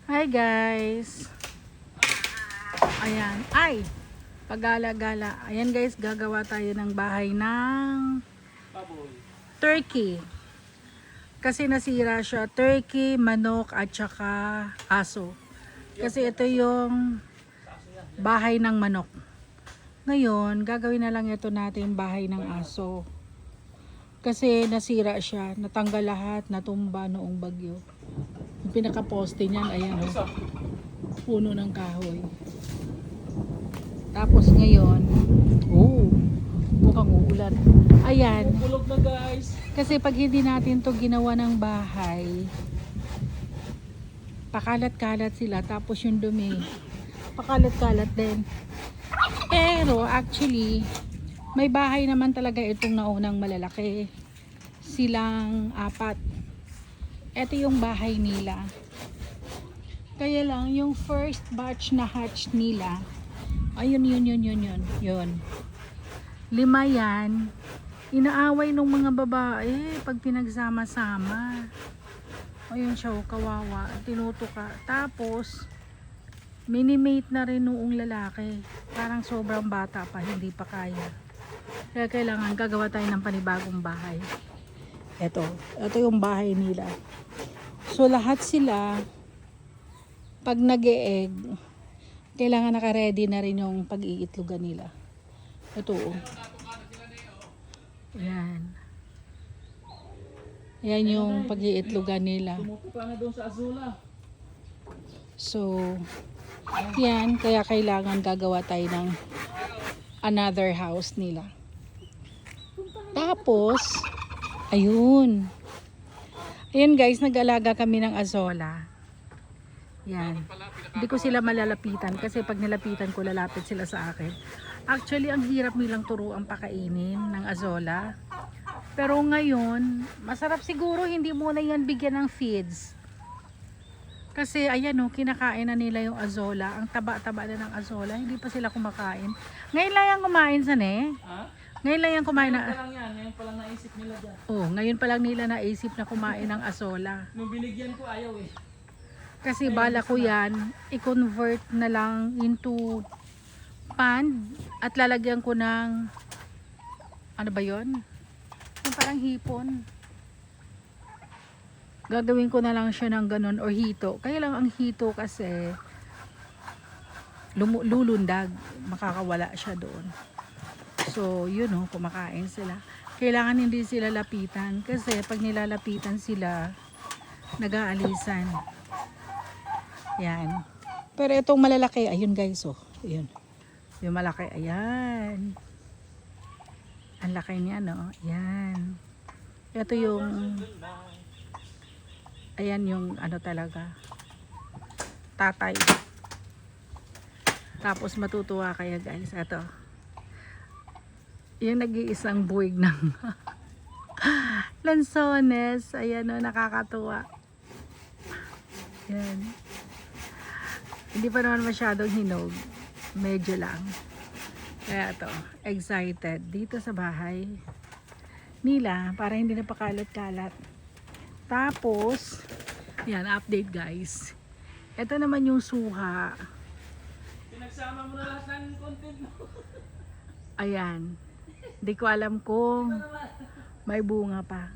Hi guys. Ayan. Ay! Pagala-gala. Ayan guys, gagawa tayo ng bahay ng turkey. Kasi nasira siya. Turkey, manok, at saka aso. Kasi ito yung bahay ng manok. Ngayon, gagawin na lang ito natin bahay ng aso. Kasi nasira siya. Natanggal lahat, natumba noong bagyo. Yung pinaka-poste niyan, ayan o. Puno ng kahoy. Tapos ngayon, mukhang uulan. Ayan. Bulog na guys. Kasi pag hindi natin to ginawa ng bahay, pakalat-kalat sila. Tapos yung dumi, pakalat-kalat din. Pero actually, may bahay naman talaga itong naunang malalaki. Silang 4. Ito yung bahay nila. Kaya lang, yung first batch na hatch nila, ayun, yun. 5 yan. Inaaway ng mga babae pag pinagsama-sama. Ayun siya, kawawa. Tinutuka. Tapos, minimate na rin noong lalaki. Parang sobrang bata pa, hindi pa kaya. Kaya kailangan gagawa tayo ng panibagong bahay. Ito yung bahay nila. So, lahat sila, pag nag-e-egg, kailangan naka-ready na rin yung pag-iitlogan nila. Ito oh. Ayan. Ayan yung pag-iitlogan nila. Tumutupa na doon sa Azula. So, yan. Kaya kailangan gagawa tayo ng another house nila. Tapos, ayun. Ayun guys, nag-alaga kami ng azola. Yan. Hindi ko sila malalapitan kasi pag nilapitan ko, lalapit sila sa akin. Actually, ang hirap nilang turuan pakainin ng azola. Pero ngayon, masarap siguro hindi muna yan bigyan ng feeds. Kasi ayan o, kinakain na nila yung azola. Ang taba-taba na ng azola. Hindi pa sila kumakain. Ngayon lang yan kumain sana Ha? Ngayon lang yan kumain na. Ngayon pa lang yan. Ngayon pa lang naisip nila dyan. Oh, ngayon pa lang nila naisip na kumain ng azola. Nung binigyan ko ayaw eh. Kasi bala ko yan, i-convert na lang into pan at lalagyan ko ng ano ba yon? Yung parang hipon. Gagawin ko na lang siya ng ganun or hito. Kaya lang ang hito kasi lulundag. Makakawala siya doon. So, yun o, kumakain sila. Kailangan hindi sila lapitan kasi pag nilalapitan sila, nag-aalisan. Yan. Pero itong malalaki, ayun guys, oh. Ayun. Yung malaki, ayan. Ang laki niya, no? Ayan. Ito yung, ayan yung ano talaga, tatay. Tapos matutuwa kaya guys, ito. Yung nag-iisang buwig ng lansones. Ayan, no? Nakakatuwa. Ayan. Hindi pa naman masyadong hinog. Medyo lang. Kaya ito, excited dito sa bahay nila para hindi na pakalat-kalat. Tapos, yan, update guys. Ito naman yung suha. Pinagsama mo na lahat ng content mo. Ayan. Hindi ko alam kung may bunga pa.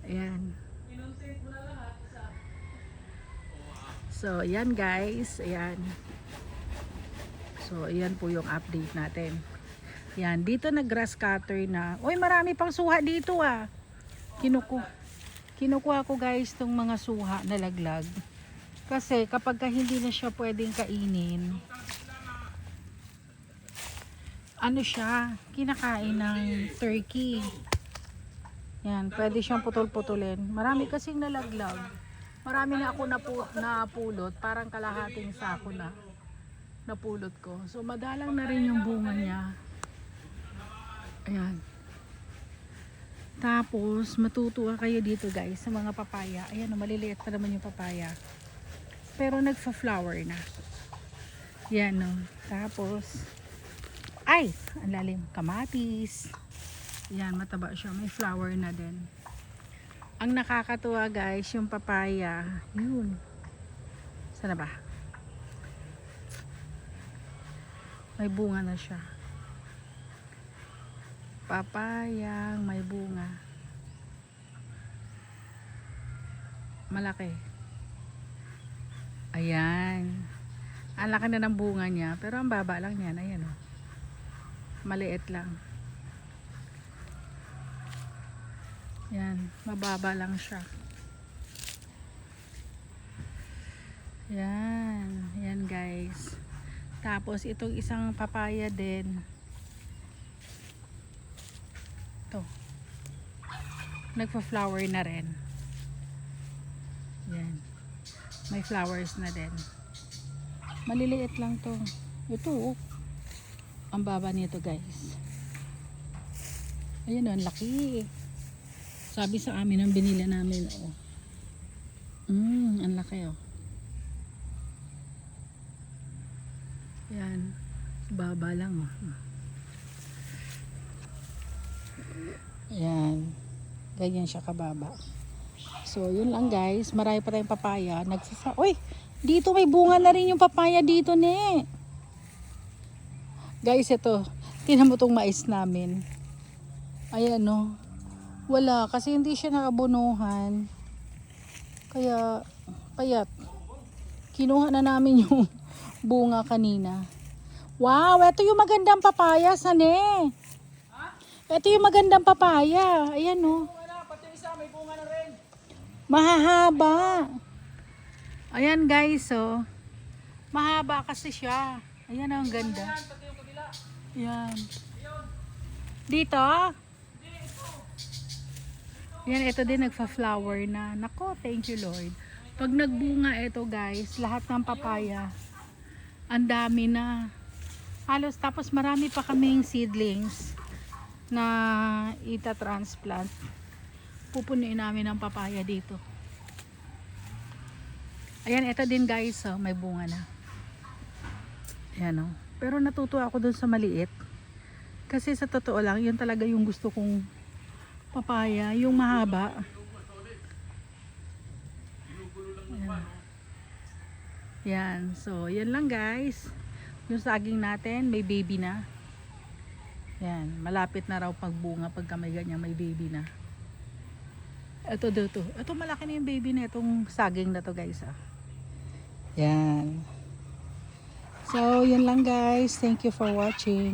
Ayan. Pinuntit mo na lahat. Isa. So, ayan guys. Ayan. So, ayan po yung update natin. Ayan. Dito na grass cutter na. Uy, marami pang suha dito ah. Kinukuha ko guys tong mga suha na laglag. Kasi kapag hindi na siya pwedeng kainin, ano siya, kinakain ng turkey. Yan, pwede siyang putol-putulin. Marami kasing nalaglag. Marami na ako napulot, parang kalahating sako na napulot ko. So madalang na rin yung bunga niya. Ayan. Tapos matutuwa kayo dito guys sa mga papaya. Ayan, maliliit pa naman yung papaya. Pero nagfa-flower na. Yan no. Tapos ay, ang lalim, kamatis. Yan, mataba siya. May flower na din. Ang nakakatuwa guys, yung papaya. Yun. Sana ba? May bunga na siya. Papayang may bunga. Malaki. Ayan. Ang laki na ng bunga niya. Pero ang baba lang yan. Ayan o. Maliit lang. Yan. Mababa lang siya. Yan. Yan guys. Tapos itong isang papaya din. Ito. Nagpa-flower na rin. Yan. May flowers na din. Maliliit lang to. Ito oh. Ang baba nito guys. Ayan oh, ang laki. Sabi sa amin ang binila namin oh. Ang laki oh. Yan. Baba lang oh. Yan. Ganyan siya kababa. So, yun lang guys. Marami pa tayong papaya. Uy! Dito may bunga na rin yung papaya dito, ne. Guys, ito. Tingnan mo tong mais namin. Ayan, no. Wala. Kasi hindi siya nakabunuhan. Kaya, payat. Kinuha na namin yung bunga kanina. Wow! Ito yung magandang papaya, sane. Ito yung magandang papaya. Ayan, no. Pati isa, may bunga na rin. Mahahaba. Ayan guys, oh. Mahaba kasi siya. Ayan ang ganda. Pati yung kabila. Ayan. Dito? Ayan, ito din nagfa-flower na. Nako, thank you Lord. Pag nagbunga ito guys, lahat ng papaya, ang dami na. Halos tapos marami pa kaming seedlings na ita-transplant. Pupunuin namin ang papaya dito. Ayan, ito din guys, oh, may bunga na. Ayan, oh. Pero natutuwa ako dun sa maliit. Kasi sa totoo lang, yun talaga yung gusto kong papaya, yung mahaba. Ayan. Yan, so yan lang guys. Yung saging natin, may baby na. Yan, malapit na raw pagbunga pagka may ganyan, may baby na. Ito dito. Ito malaki na yung baby na itong saging na to guys. Ah. Yan. So, yun lang guys. Thank you for watching.